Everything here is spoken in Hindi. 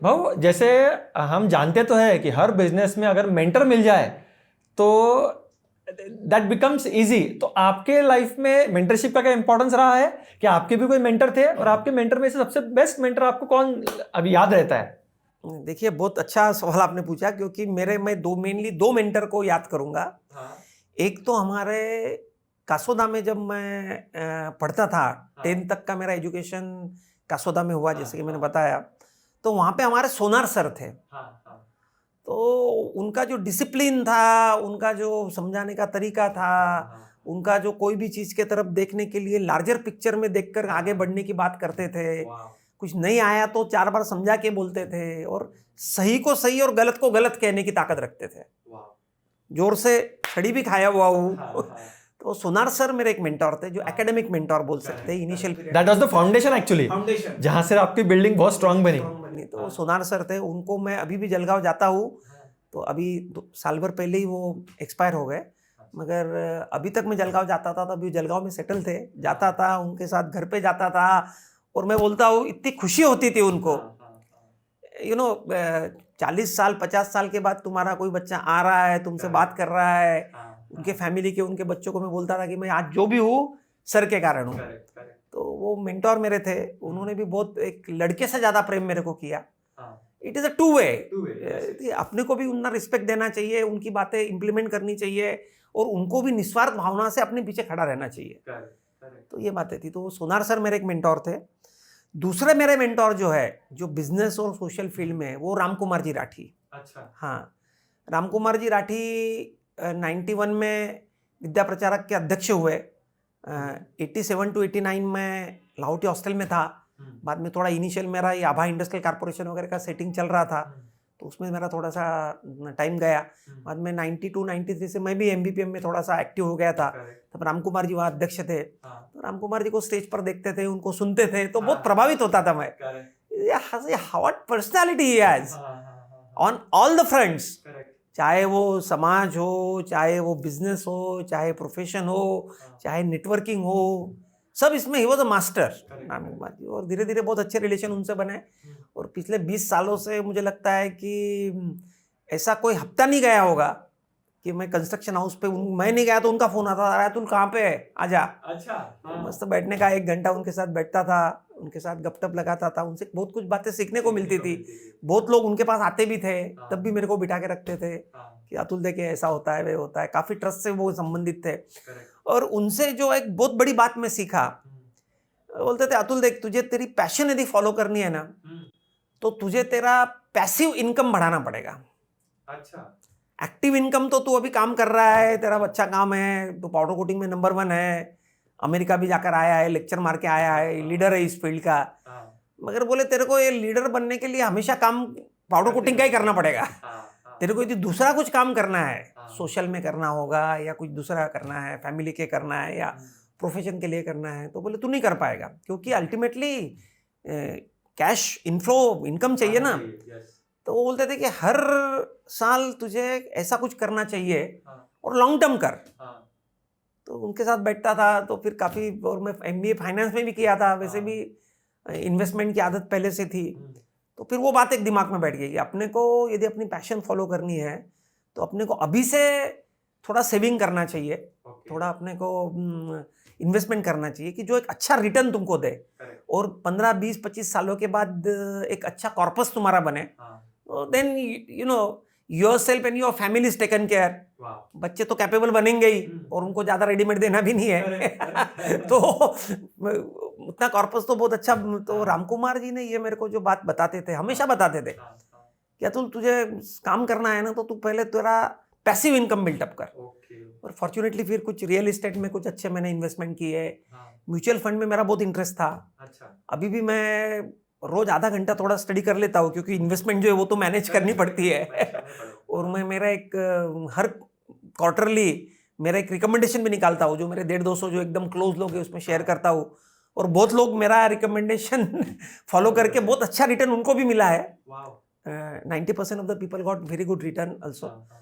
भाऊ जैसे हम जानते तो है कि हर बिजनेस में अगर मेंटर मिल जाए तो दैट बिकम्स इजी। तो आपके लाइफ में मेंटरशिप का क्या इंपॉर्टेंस रहा है कि आपके भी कोई मेंटर थे, और आपके मेंटर में से सबसे बेस्ट मेंटर आपको कौन अभी याद रहता है? देखिए, बहुत अच्छा सवाल आपने पूछा, क्योंकि मैं मेनली दो मेंटर को याद करूंगा। हाँ। एक तो हमारे कासोदा में जब मैं पढ़ता था, 10th तक का मेरा एजुकेशन कासोदा में हुआ, जैसे कि मैंने बताया। तो वहाँ पे हमारे सोनार सर थे। तो उनका जो डिसिप्लिन था, उनका जो समझाने का तरीका था, उनका जो कोई भी चीज़ के तरफ देखने के लिए लार्जर पिक्चर में देखकर आगे बढ़ने की बात करते थे। कुछ नहीं आया तो 4 बार समझा के बोलते थे, और सही को सही और गलत को गलत कहने की ताकत रखते थे। जोर से छड़ी भी खाया हुआ हूँ। तो सोनार सर मेरे एक मेंटोर थे, जो एकेडमिक मेंटोर बोल सकते हैं initial period. That was the foundation actually, जहां से आपकी बिल्डिंग बहुत स्ट्रांग बनी। तो सोनार सर थे, उनको मैं अभी भी जलगांव जाता हूँ। तो अभी साल भर पहले ही वो एक्सपायर हो गए, मगर अभी तक मैं जलगांव जाता था। तो अभी जलगांव में सेटल थे, जाता था उनके साथ, घर पे जाता था। और मैं बोलता हूँ, इतनी खुशी होती थी उनको। 40 साल 50 साल के बाद तुम्हारा कोई बच्चा आ रहा है, तुमसे बात कर रहा है। उनके फैमिली के, उनके बच्चों को मैं बोलता था कि मैं आज जो भी हूँ सर के कारण हूँ। तो वो मेंटोर मेरे थे, उन्होंने भी बहुत, एक लड़के से ज्यादा प्रेम मेरे को किया। It is a two way. अपने को भी उनका रिस्पेक्ट देना चाहिए, उनकी बातें इंप्लीमेंट करनी चाहिए, और उनको भी निस्वार्थ भावना से अपने पीछे खड़ा रहना चाहिए। तो ये बातें थी। तो सोनार सर मेरे एक मेंटोर थे। दूसरे मेरे मेंटोर जो है, जो बिजनेस और सोशल फील्ड में है, वो राम कुमार जी राठी। अच्छा। हाँ, राम कुमार जी राठी 91 में विद्या प्रचारक के अध्यक्ष हुए। 87 to 89 में लाहौटी हॉस्टल में था। बाद में थोड़ा इनिशियल मेरा ये आभा इंडस्ट्रियल कॉर्पोरेशन वगैरह का सेटिंग चल रहा था, तो उसमें मेरा थोड़ा सा टाइम गया। बाद में 92 93 से मैं भी एमबीपीएम में थोड़ा सा एक्टिव हो गया था। तब राम कुमार जी वहाँ अध्यक्ष थे। तो राम कुमार जी को स्टेज पर देखते थे, उनको सुनते थे, तो बहुत प्रभावित होता था मैं। What personality he has on all the fronts. चाहे वो समाज हो, चाहे वो बिजनेस हो, चाहे प्रोफेशन हो, चाहे नेटवर्किंग हो, सब इसमें ही was a master Ram Kumar ji. और धीरे धीरे बहुत अच्छे रिलेशन उनसे बने। और पिछले 20 सालों से मुझे लगता है कि ऐसा कोई हफ्ता नहीं गया होगा कि मैं कंस्ट्रक्शन हाउस पे मैं नहीं गया तो उनका फोन आता था, तू कहाँ पे है, आजा। अच्छा। तो मस्त बैठने का 1 घंटा उनके साथ बैठता था, उनके साथ गपटप लगाता था, उनसे बहुत कुछ बातें सीखने को मिलती थी। बहुत लोग उनके पास आते भी थे, तब भी मेरे को बिठा के रखते थे कि अतुल देखे ऐसा होता है, वे होता है। काफी ट्रस्ट से वो संबंधित थे। और उनसे जो एक बहुत बड़ी बात मैं सीखा, बोलते थे, अतुल देख, तुझे तेरी पैशन यदि फॉलो करनी है ना, तो तुझे तेरा पैसिव इनकम बढ़ाना पड़ेगा। अच्छा। एक्टिव इनकम तो तू अभी काम कर रहा है, तेरा अच्छा काम है, तो पाउडर कोटिंग में नंबर 1 है, अमेरिका भी जाकर आया है, लेक्चर मार के आया है, लीडर है इस फील्ड का। मगर बोले, तेरे को ये लीडर बनने के लिए हमेशा काम पाउडर कोटिंग का ही करना पड़ेगा। तेरे को यदि दूसरा कुछ काम करना है, सोशल में करना होगा, या कुछ दूसरा करना है, फैमिली के करना है, या प्रोफेशन के लिए करना है, तो बोले तू नहीं कर पाएगा, क्योंकि अल्टीमेटली कैश इनफ्लो, इनकम चाहिए ना। तो वो बोलते थे कि हर साल तुझे ऐसा कुछ करना चाहिए, और लॉन्ग टर्म कर। तो उनके साथ बैठता था, तो फिर काफ़ी, और मैं एमबीए फाइनेंस में भी किया था, वैसे भी इन्वेस्टमेंट की आदत पहले से थी। तो फिर वो बात एक दिमाग में बैठ गई कि अपने को यदि अपनी पैशन फॉलो करनी है, तो अपने को अभी से थोड़ा सेविंग करना चाहिए, थोड़ा अपने को इन्वेस्टमेंट करना चाहिए कि जो एक अच्छा रिटर्न तुमको दे, और 15 20 25 सालों के बाद एक अच्छा कॉर्पस तुम्हारा बने। Then yourself and your family is taken care. बच्चे तो कैपेबल बनेंगे ही, और उनको ज्यादा रेडीमेड देना भी नहीं है। तो उतना कॉर्पस तो बहुत अच्छा। तो रामकुमार जी ने ये मेरे को जो बात बताते थे, हमेशा बताते थे कि अतुल, तुझे काम करना है ना, तो तू पहले तेरा पैसिव इनकम बिल्टअप कर। और फॉर्चुनेटली फिर कुछ रियल एस्टेट में कुछ अच्छे मैंने इन्वेस्टमेंट किए। म्यूचुअल फंड में मेरा बहुत इंटरेस्ट था। अभी भी मैं रोज आधा घंटा थोड़ा स्टडी कर लेता हूँ, क्योंकि इन्वेस्टमेंट जो है वो तो मैनेज करनी पड़ती है। और मैं मेरा एक हर क्वार्टरली मेरा एक रिकमेंडेशन भी निकालता हूँ, जो मेरे 150-200 जो एकदम क्लोज लोग हैं उसमें शेयर करता हूँ। और बहुत लोग मेरा रिकमेंडेशन फॉलो करके बहुत अच्छा रिटर्न उनको भी मिला है। 90% of the people got very good return also.